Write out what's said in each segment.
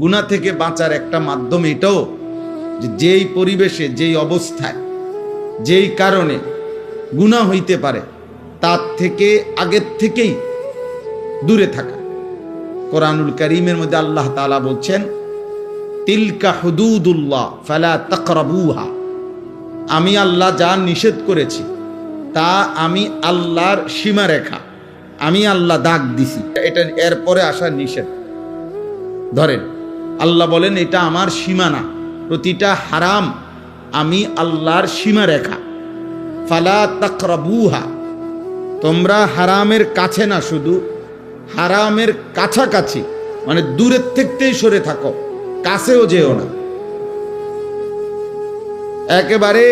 গুনাহ থেকে বাঁচার একটা মাধ্যম এটাও যে যেই পরিবেশে, যেই অবস্থায়, যেই কারণে গুনাহ হইতে পারে তার থেকে আগের থেকেই দূরে থাকা। কোরআনুল কারীমের মধ্যে আল্লাহ তাআলা বলছেন, তিলকা হুদুদুল্লাহ ফালা তাকরাবুহা। আমি আল্লাহ যা নিষেধ করেছি তা আমি আল্লাহর সীমারেখা, আমি আল্লাহ দাগ দিছি, এটা এরপরে আসা নিষেধ। ধরেন আল্লাহ বলেন এটা আমার সীমানা, প্রতিটা হারাম আমি আল্লাহর সীমারেখা। ফালা তাকরাবুহা, তোমরা হারামের কাছে না, শুধু হারামের কাছাকাছি, মানে দূরের থেকেই সরে থাকো, কাছেও যেও না। একেবারে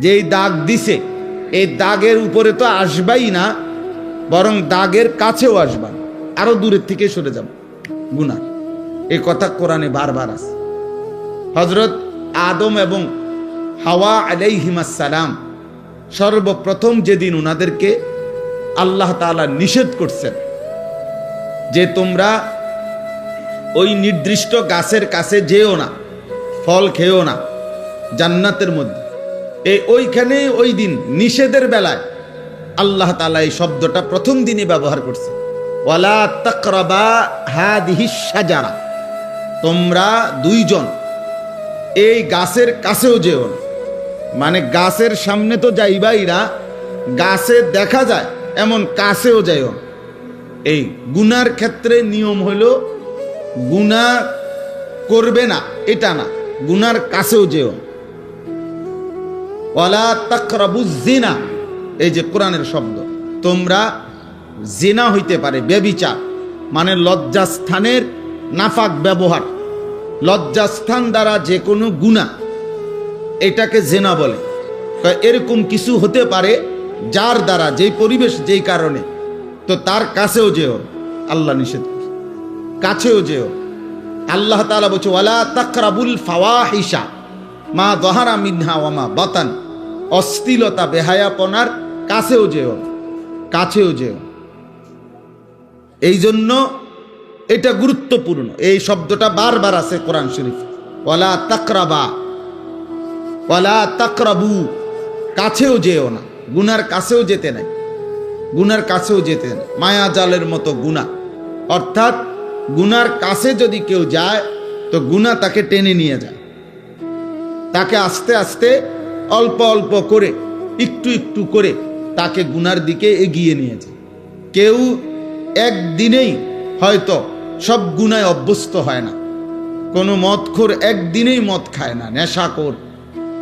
যেই দাগ দিছে এই দাগের উপরে তো আসবাই না, বরং দাগের কাছেও আসবা, আরো দূরের থেকে সরে যাব গুনাহ। এই কথা কোরআনে বারবার আছে। হযরত আদম এবং হাওয়া আলাইহিমাস সালাম সর্বপ্রথম যেদিন উনাদেরকে আল্লাহ তাআলা নিষেধ করছেন যে তোমরা ওই নির্দিষ্ট গাছের কাছে যেও না, ফল খেও না জান্নাতের মধ্যে, ওইখানে ওই দিন নিষেধের বেলায় আল্লাহ তাআলা এই শব্দটা প্রথম দিনই ব্যবহার করছে, ওয়ালা তাকরাবা হাদিহিস শাজারা, তোমরা দুইজন এই গাছের কাছেও যেও না। মানে গাছের সামনে তো যাইবাই না, গাছে দেখা যায় এমন কাছেও যাইও না। এই গুনার ক্ষেত্রে নিয়ম হলো গুনাহ করবে না এটা না, গুনার কাছেও যেও না। ওয়ালা তাকরাবুজ জিনা, এই যে কোরআনের শব্দ, তোমরা জিনা হইতে পারে ব্যভিচার, মানে লজ্জাস্থানের নাফাক ব্যবহার, লজ্জাস্থান দ্বারা যে কোনো গুনাহ এটাকে জিনা বলে। এরকম কিছু হতে পারে যার দ্বারা, যেই পরিবেশ, যেই কারণে, তো তার কাছেও যেও, আল্লাহ নিষেধ করছে, কাছেও যেও। আল্লাহ তাআলা বলছে ওয়ালা তাকরাবুল ফাওয়াহিশা মা যাহারা মিনহা ওয়া মা বাতান, অশ্লীলতা বেহায়াপনার কাছেও যেও, কাছেও যেও। এই জন্য এটা গুরুত্বপূর্ণ, এই শব্দটা বারবার আছে কোরআন শরীফ, ওয়ালা তাকরাবা, ওয়ালা তাকরাবু, কাছেও যেও না, গুনার কাছেও যেতে নাই, গুনার কাছেও যেতে নাই। মায়া জালের মতো গুনাহ, অর্থাৎ গুনার কাছে যদি কেউ যায় তো গুনাহ তাকে টেনে নিয়ে যায়, তাকে আস্তে আস্তে অল্প অল্প করে, একটু একটু করে তাকে গুনার দিকে এগিয়ে নিয়ে যায়। কেউ একদিনেই হয়তো সব গুনায় অভ্যস্ত হয় না। কোনো মদখোর একদিনেই মদ খায় না, নেশাখোর,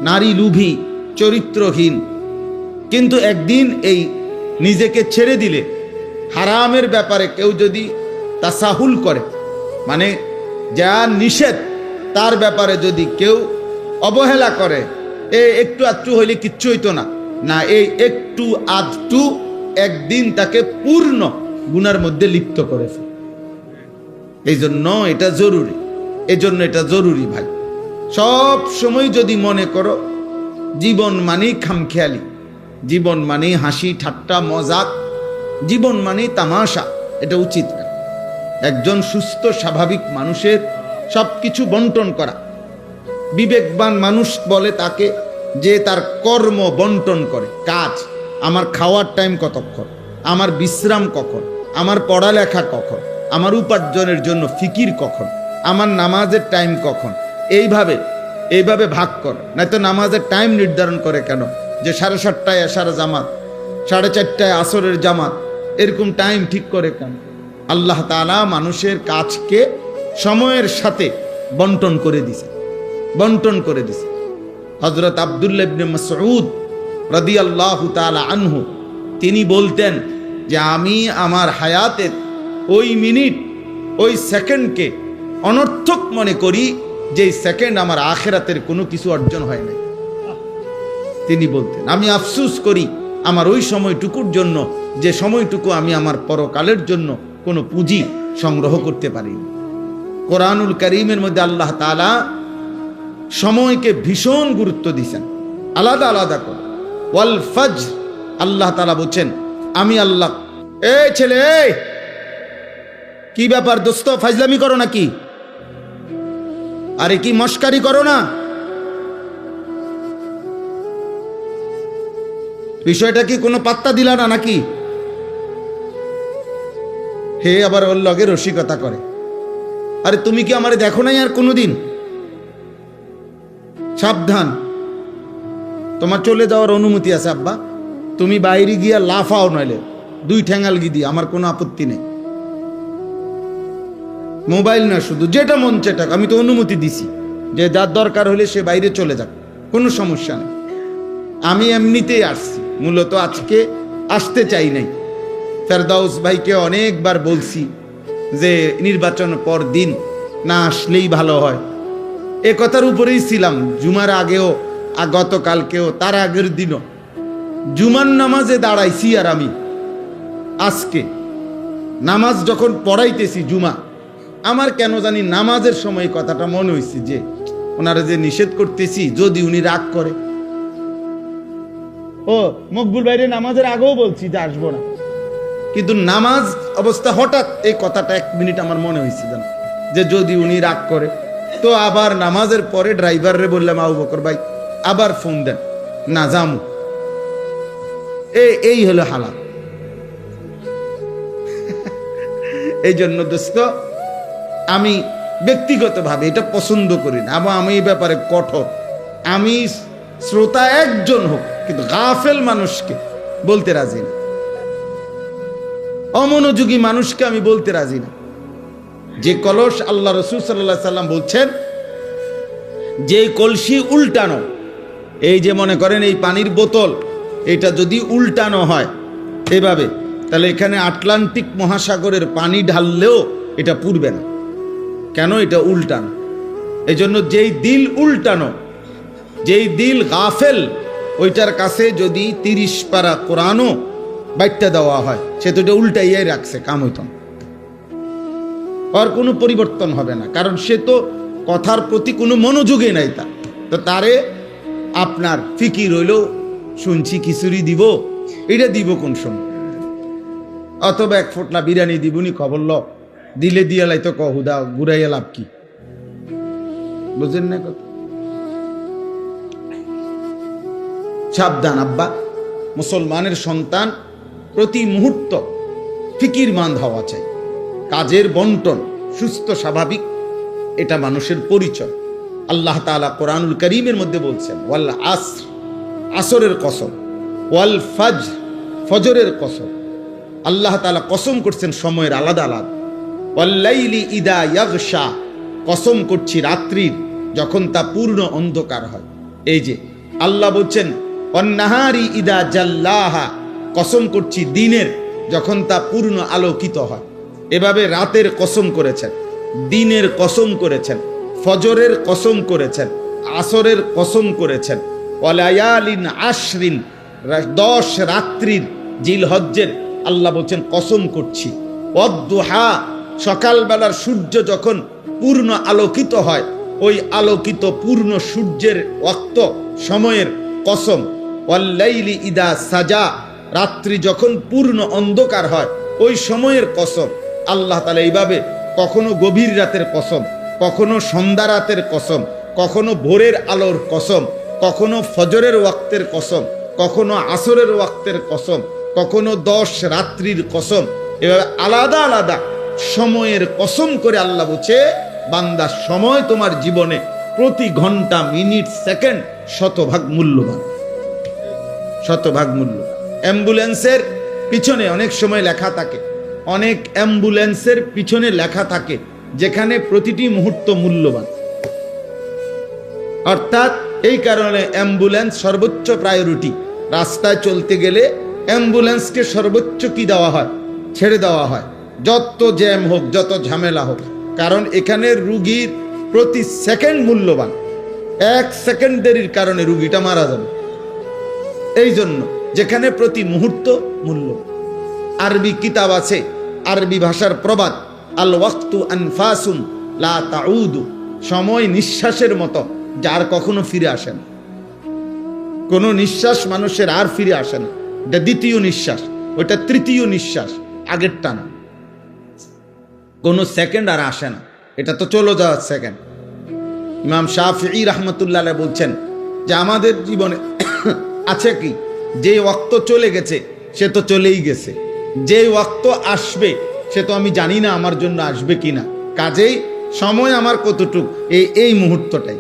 নারী লুভী, চরিত্রহীন, কিন্তু একদিন এই নিজেকে ছেড়ে দিলে, হারামের ব্যাপারে কেউ যদি তাসাহুল করে, মানে যা নিষেধ তার ব্যাপারে যদি কেউ অবহেলা করে, একটু আধটু হইলে কিচ্ছু হইতো না, না, এই একটু আধটু একদিন তাকে পূর্ণ গুনার মধ্যে লিপ্ত করে ফেলে। এই জন্য এটা জরুরি, এই জন্য এটা জরুরি ভাই। সব সময় যদি মনে করো জীবন মানেই খামখেয়ালি, জীবন মানেই হাসি ঠাট্টা মজাক, জীবন মানেই তামাশা, এটা উচিত না। একজন সুস্থ স্বাভাবিক মানুষের সব কিছু বন্টন করা, বিবেকবান মানুষ বলে তাকে যে তার কর্ম বন্টন করে, কাজ, আমার খাওয়ার টাইম কতক্ষণ, আমার বিশ্রাম কখন, আমার পড়ালেখা কখন, আমার উপার্জনের জন্য ফিকির কখন, আমার নামাজের টাইম কখন, এইভাবে ভাগ কর। নয়তো নামাজের টাইম নির্ধারণ করে কেন যে 7:30টায় এশার জামাত, 4:30টায় আসরের জামাত, এরকম টাইম ঠিক করে কেন? আল্লাহ তাআলা মানুষের কাজকে সময়ের সাথে বন্টন করে দিছে, বন্টন করে দিছে। হযরত আব্দুল্লাহ ইবনে মাসউদ রাদিয়াল্লাহু তাআলা আনহু তিনি বলতেন যে আমি আমার হায়াতের ওই মিনিট, ওই সেকেন্ডকে অনর্থক মনে করি যে সেকেন্ড আমার আখিরাতের কোনো কিছু অর্জন হয় নাই। তিনি বলতেন আমি আফসোস করি আমার ওই সময়টুকুর জন্য, যে সময়টুকু আমি আমার পরকালের জন্য কোনো পুঁজি সংগ্রহ করতে পারিনি। কোরআনুল কারীমের মধ্যে আল্লাহ তাআলা সময়কে ভীষণ গুরুত্ব দিয়েছেন, আলাদা আলাদা করে। ওয়াল ফজর, আল্লাহ তাআলা বলছেন আমি আল্লাহ, এই ছেলে কি ব্যাপার দোস্ত, ফাজলামি করো নাকি? আরে কি মস্কারি করো না? বিষয়টা কি কোনো পাত্তা দিলা না নাকি? হে আবার ওর লগে রসিকতা করে। আরে তুমি কি আমারে দেখো নাই আর কোনোদিন? সাবধান, তোমার চলে যাওয়ার অনুমতি আছে আব্বা। তুমি বাইরে গিয়া লাফাও, নইলে 2 ঠ্যাঙ্গাল গিয়ে দিয়ে আমার কোনো আপত্তি নেই। মোবাইল না, শুধু যেটা মন চেটা, আমি তো অনুমতি দিছি যে যার দরকার হলে সে বাইরে চলে যাক, কোনো সমস্যা নেই। আমি এমনিতেই আসছি, মূলত আজকে আসতে চাই নাই। ফেরদাউস ভাইকে অনেকবার বলছি যে নির্বাচন পর দিন না আসলেই ভালো হয়, এ কথার উপরেই ছিলাম। জুমার আগেও, গতকালকেও, তার আগের দিনও জুমার নামাজে দাঁড়াইছি। আর আমি আজকে নামাজ যখন পড়াইতেছি জুমা, আমার কেন জানি নামাজের সময় কথাটা মনে হয়েছে যে ওনারা যে নিষেধ করতেছি, যদি উনি রাগ করে। ও মকবুল ভাইরে নামাজের আগেও বলছি যে আসবো না, কিন্তু নামাজ অবস্থা হঠাৎ এই কথাটা 1 মিনিট আমার মনে হয়েছে যে যদি উনি রাগ করে। তো আবার নামাজের পরে ড্রাইভাররে বললাম, আবু বকর ভাই আবার ফোন দেন, না যামু। এই হলো হালাত। এই জন্য দোস্ত, আমি ব্যক্তিগতভাবে এটা পছন্দ করি না, এবং আমি এই ব্যাপারে কঠোর। আমি শ্রোতা একজন হোক, কিন্তু গাফেল মানুষকে বলতে রাজি না, অমনোযোগী মানুষকে আমি বলতে রাজি না। যে কলস আল্লাহ রসুল সাল্লাল্লাহু আলাইহি সাল্লাম বলছেন, যে কলসি উল্টানো, এই যে মনে করেন এই পানির বোতল, এটা যদি উল্টানো হয় এভাবে, তাহলে এখানে আটলান্টিক মহাসাগরের পানি ঢাললেও এটা পুড়বে না। কেন? এটা উল্টানো। এই জন্য যেই দিল উল্টানো, যেই দিল গাফেল, ওইটার কাছে যদি 30 পারা কোরআনও বাইটটা দেওয়া হয়, সে তো এটা উল্টাইয়াই রাখছে, কাম হইত না, আর কোনো পরিবর্তন হবে না। কারণ সে তো কথার প্রতি কোনো মনোযোগই নাই তার। তো তারে আপনার ফিকির হইলেও শুনছি খিচুড়ি দিব, এটা দিব কোন সময়, অথবা 1 ফোঁটলা বিরিয়ানি দিবনি, খবর ল দিলে দিয়ালাই তো কহুদা ঘুরাইয়া লাভ কি? বুঝেন না কথা? সাবধান আব্বা, মুসলমানের সন্তান প্রতি মুহূর্ত ফিকিরমান হওয়া চাই। কাজের বন্টন সুস্থ স্বাভাবিক, এটা মানুষের পরিচয়। আল্লাহ তাআলা কোরআনুল কারীমের মধ্যে বলছেন, ওয়াল আসর, আসরের কসম, ওয়াল ফজর, ফজরের কসম। আল্লাহ তাআলা কসম করছেন সময়ের আলাদা আলাদা। ওয়াল লাইলি ইদা ইয়াগশা, কসম করছি রাত্রির যখন তা পূর্ণ অন্ধকার হয়। এই যে আল্লাহ বলছেন ওয়ান নাহারি ইদা জাল্লাহা, কসম করছি দিনের যখন তা পূর্ণ আলোকিত হয়। এভাবে রাতের কসম করেছেন, দিনের কসম করেছেন, ফজরের কসম করেছেন, আসরের কসম করেছেন। ওয়ালায়ালিন আশরিন, 10 রাত্রির জিলহজ্জের আল্লাহ বলছেন কসম করছি। ওয়াদ্দুহা, সকালবেলার সূর্য যখন পূর্ণ আলোকিত হয়, ওই আলোকিত পূর্ণ সূর্যের ওয়াক্ত সময়ের কসম। ওয়াল্লাইলি ইদা সাজা, রাত্রি যখন পূর্ণ অন্ধকার হয়, ওই সময়ের কসম। আল্লাহ তাআলা এইভাবে কখনো গভীর রাতের কসম, কখনো সন্ধ্যা রাতের কসম, কখনো ভোরের আলোর কসম, কখনো ফজরের ওয়াক্তের কসম, কখনো আসরের ওয়াক্তের কসম, কখনো 10 রাত্রির কসম। এভাবে আলাদা আলাদা সময়ের কসম করে আল্লাহ বলছে, বান্দা সময় তোমার জীবনে প্রতি ঘন্টা, মিনিট, সেকেন্ড 100 ভাগ মূল্যবান, 100 ভাগ মূল্য। অ্যাম্বুলেন্সের পিছনে অনেক সময় লেখা থাকে, অনেক অ্যাম্বুলেন্সের পিছনে লেখা থাকে যেখানে প্রতিটি মুহূর্ত মূল্যবান। অর্থাৎ এই কারণে অ্যাম্বুলেন্স সর্বোচ্চ প্রায়োরিটি। রাস্তায় চলতে গেলে অ্যাম্বুলেন্সকে সর্বোচ্চ কি দেওয়া হয়? ছেড়ে দেওয়া হয়, যত জ্যাম হোক, যত ঝামেলা হোক। কারণ এখানে রুগীর প্রতি সেকেন্ড মূল্যবান। 1 সেকেন্ড দেরির কারণে রুগীটা মারা যাবে। এই জন্য যেখানে প্রতি মুহূর্ত মূল্য। আরবি কিতাব আছে, আরবি ভাষার প্রবাদ, আল ওয়াক্তু আনফাসুন লা তাউদু, সময় নিঃশ্বাসের মতো, যার কখনো ফিরে আসে না। কোনো নিঃশ্বাস মানুষের আর ফিরে আসে না। এটা দ্বিতীয় নিঃশ্বাস, ওটা তৃতীয় নিঃশ্বাস, আগেরটা না। কোনো সেকেন্ড আর আসে না, এটা তো চলে যাওয়ার সেকেন্ড। ইমাম শাফিঈ রাহমাতুল্লাহ আলাইহি বলছেন যে আমাদের জীবনে আছে কি, যে ওয়াক্ত চলে গেছে সে তো চলেই গেছে, যে ওয়াক্ত আসবে সে তো আমি জানি না আমার জন্য আসবে কিনা, কাজেই সময় আমার কতটুক এই মুহূর্তটাই।